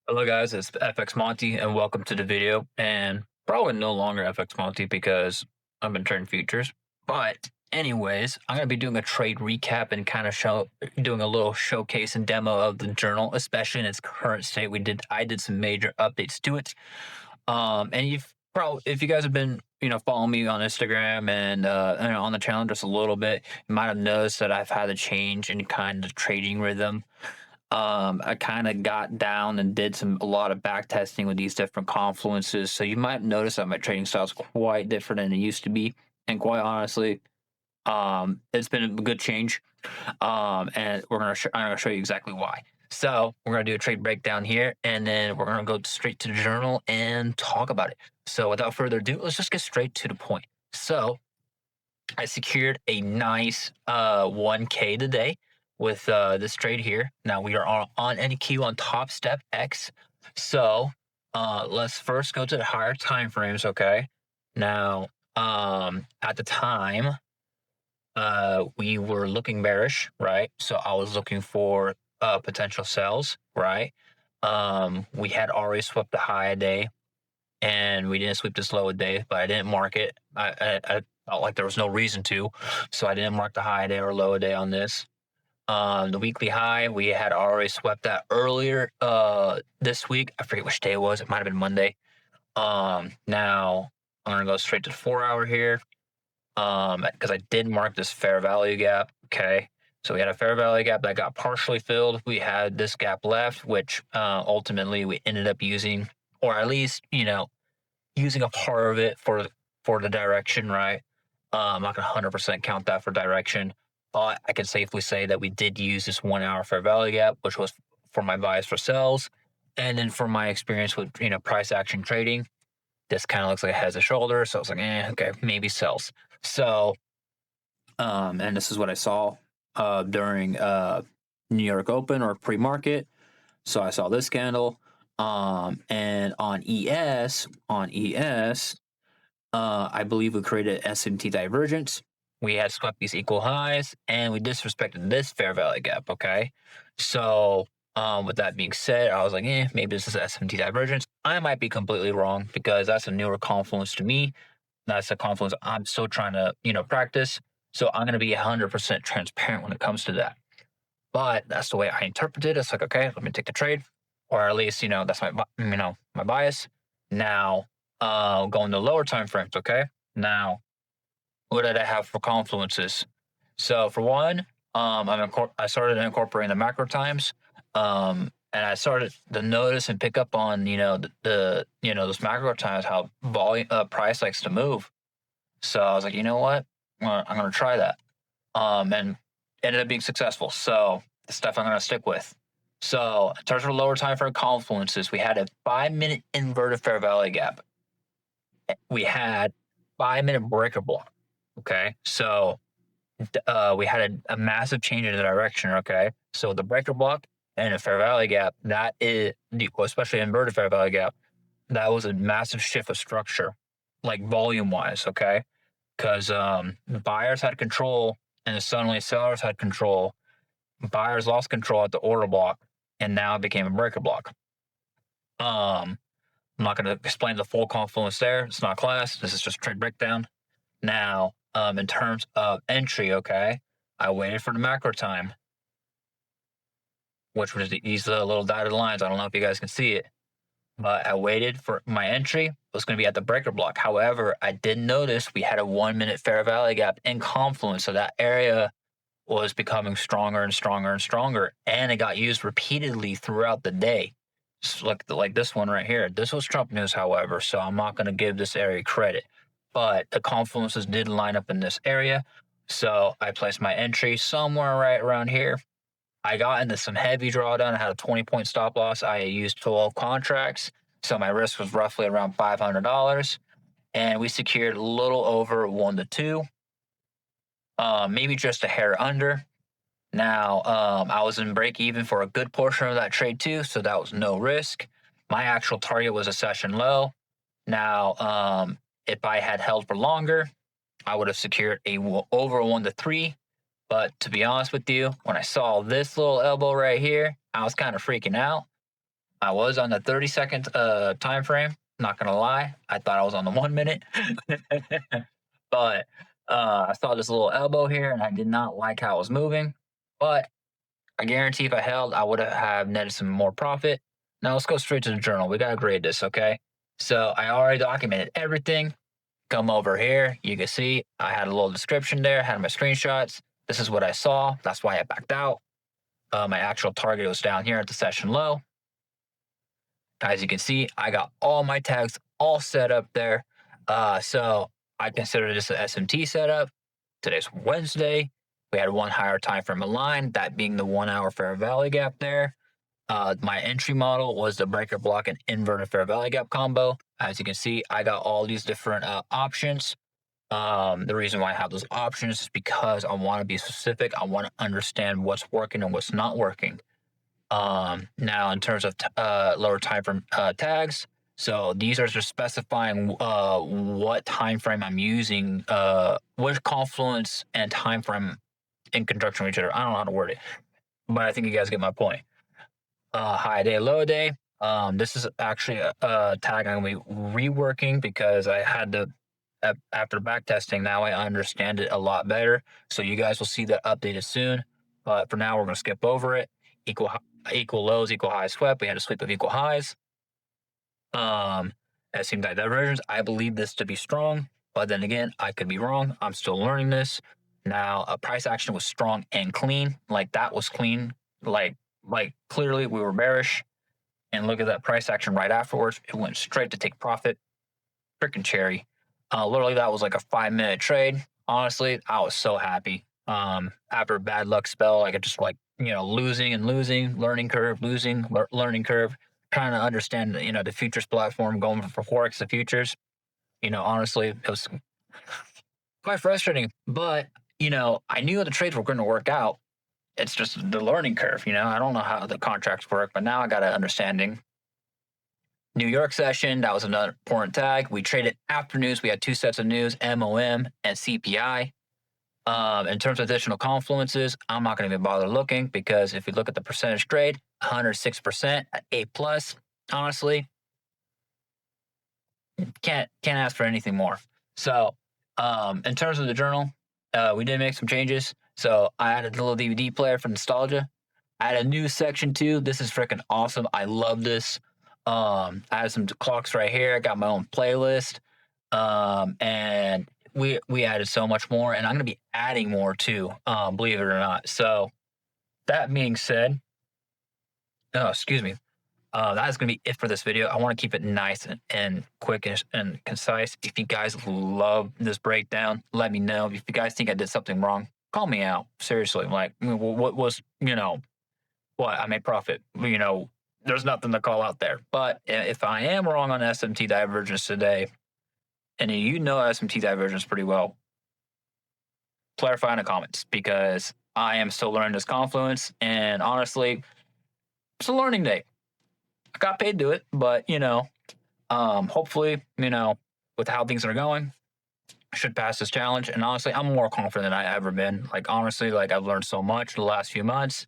Hello guys, it's FX Monty and welcome to the video. And probably no longer FX Monty because I've been trading futures. But anyways, I'm gonna be doing a trade recap and kind of doing a little showcase and demo of the journal, especially in its current state. I did some major updates to it. And you've probably, if you guys have been, following me on Instagram and on the channel just a little bit, you might have noticed that I've had a change in kind of trading rhythm. I kind of got down and did a lot of back testing with these different confluences. So you might notice that my trading style is quite different than it used to be. And quite honestly, it's been a good change. And I'm gonna show you exactly why. So we're gonna do a trade breakdown here, and then we're gonna go straight to the journal and talk about it. So without further ado, let's just get straight to the point. So I secured a nice 1K today with this trade here. Now we are on NQ on Top Step X. So let's first go to the higher time frames. Okay. Now at the time we were looking bearish, right? So I was looking for potential sells, right? We had already swept the high a day and we didn't sweep this low a day, but I didn't mark it. I felt like there was no reason to, so I didn't mark the high a day or low a day on this. The weekly high, we had already swept that earlier this week. I forget which day it was. It might have been Monday. Now I'm gonna go straight to the 4 hour here because I did mark this fair value gap. Okay. So we had a fair value gap that got partially filled. We had this gap left, which ultimately we ended up using, or at least, using a part of it for the direction, right? I'm not gonna 100% count that for direction, but I can safely say that we did use this 1 hour fair value gap, which was for my bias for sells, and then for my experience with price action trading. This kind of looks like it has a shoulder, so I was like, okay, maybe sells. So, and this is what I saw during New York Open or pre-market. So I saw this candle. And on ES, I believe we created SMT divergence. We had swept these equal highs and we disrespected this fair value gap. Okay. So, with that being said, I was like, maybe this is SMT divergence. I might be completely wrong because that's a newer confluence to me. That's a confluence I'm still trying to, practice. So I'm going to be 100% transparent when it comes to that. But that's the way I interpret it. It's like, okay, let me take the trade, or at least, that's my bias. Now, going to lower time frames. Okay. Now, what did I have for confluences? So for one, I started incorporating the macro times, and I started to notice and pick up on, those macro times how volume price likes to move. So I was like, you know what, I'm gonna try that, and ended up being successful. So the stuff I'm gonna stick with. So in terms of lower time frame confluences, we had a 5 minute inverted fair value gap. We had 5 minute breaker block. Okay, so we had a massive change in the direction. Okay, so the breaker block and a fair value gap, that is, especially inverted fair value gap, that was a massive shift of structure, like volume wise. Okay, because buyers had control and suddenly sellers had control. Buyers lost control at the order block, and now it became a breaker block. I'm not going to explain the full confluence there. It's not class. This is just trade breakdown. Now, in terms of entry, okay, I waited for the macro time, which was these little dotted lines. I don't know if you guys can see it, but I waited for my entry. It was going to be at the breaker block. However, I did notice we had a 1 minute fair value gap in confluence. So that area was becoming stronger and stronger and stronger. And it got used repeatedly throughout the day. Just like this one right here. This was Trump news, however, so I'm not going to give this area credit. But the confluences did line up in this area. So I placed my entry somewhere right around here. I got into some heavy drawdown. I had a 20-point stop loss. I used 12 contracts. So my risk was roughly around $500. And we secured a little over 1 to 2, maybe just a hair under. Now, I was in break even for a good portion of that trade too, so that was no risk. My actual target was a session low. Now, if I had held for longer, I would have secured over 1 to 3. But to be honest with you, when I saw this little elbow right here, I was kind of freaking out. I was on the 30-second time frame. Not gonna lie, I thought I was on the 1 minute, but I saw this little elbow here, and I did not like how it was moving. But I guarantee if I held, I would have netted some more profit. Now let's go straight to the journal. We gotta grade this, okay? So I already documented everything. Come over here, you can see I had a little description there, had my screenshots. This is what I saw. That's why I backed out. My actual target was down here at the session low. As you can see, I got all my tags all set up there. So I consider this an SMT setup. Today's Wednesday. We had one higher time frame aligned, that being the 1 hour fair value gap there. My entry model was the breaker block and inverted fair value gap combo. As you can see, I got all these different options. The reason why I have those options is because I want to be specific. I want to understand what's working and what's not working. Now in terms of lower time frame tags, so these are just specifying what time frame I'm using, which confluence and time frame in conjunction with each other. I don't know how to word it, but I think you guys get my point. High day, low day. This is actually a tag I'm gonna be reworking because I had to after back testing. Now I understand it a lot better. So you guys will see that updated soon. But for now, we're gonna skip over it. Equal lows, equal highs swept. We had a sweep of equal highs. As seemed like divergence. I believe this to be strong, but then again, I could be wrong. I'm still learning this. Now, a price action was strong and clean. Like that was clean. Like clearly we were bearish. And look at that price action right afterwards. It went straight to take profit. Freaking cherry. Literally, that was like a 5 minute trade. Honestly, I was so happy. After a bad luck spell, I could just like, losing and losing, learning curve, losing, learning curve, trying to understand, the futures platform, going for forex the futures. Honestly, it was quite frustrating, but I knew the trades were going to work out. It's just the learning curve. I don't know how the contracts work, but now I got an understanding. New York session, that was another important tag. We traded after news. We had two sets of news, MOM and CPI. In terms of additional confluences, I'm not going to even bother looking because if you look at the percentage grade, 106% at A plus, honestly, can't ask for anything more. So, in terms of the journal, we did make some changes. So I added a little DVD player for nostalgia. I had a new section too. This is freaking awesome. I love this. I have some clocks right here. I got my own playlist. And we added so much more, and I'm gonna be adding more too, believe it or not. So that being said, oh excuse me. That is gonna be it for this video. I want to keep it nice and quick and concise. If you guys love this breakdown, let me know. If you guys think I did something wrong, call me out. Seriously, like what was what I made profit. There's nothing to call out there. But if I am wrong on SMT divergence today, and SMT divergence pretty well, clarify in the comments because I am still learning this confluence. And honestly, it's a learning day. I got paid to do it, but hopefully, with how things are going, I should pass this challenge. And honestly, I'm more confident than I ever been. Like honestly, like I've learned so much the last few months,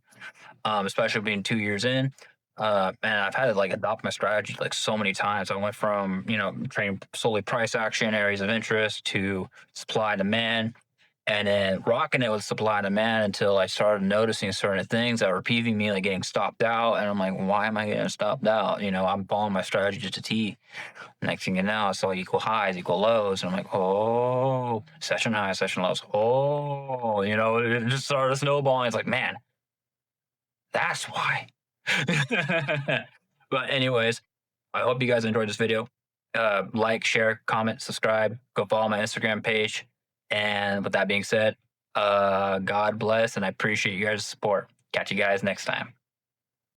especially being 2 years in. And I've had to like adopt my strategy like so many times. I went from trading solely price action, areas of interest, to supply and demand, and then rocking it with supply and demand until I started noticing certain things that were peeving me, like getting stopped out. And I'm like, why am I getting stopped out? I'm following my strategy to T. Next thing you know, I saw equal highs, equal lows, and I'm like, oh, session highs, session lows. Oh, it just started snowballing. It's like, man, that's why. But anyways, I hope you guys enjoyed this video. Like, share, comment, subscribe, go follow my Instagram page. And with that being said, God bless, and I appreciate you guys' support. Catch you guys next time.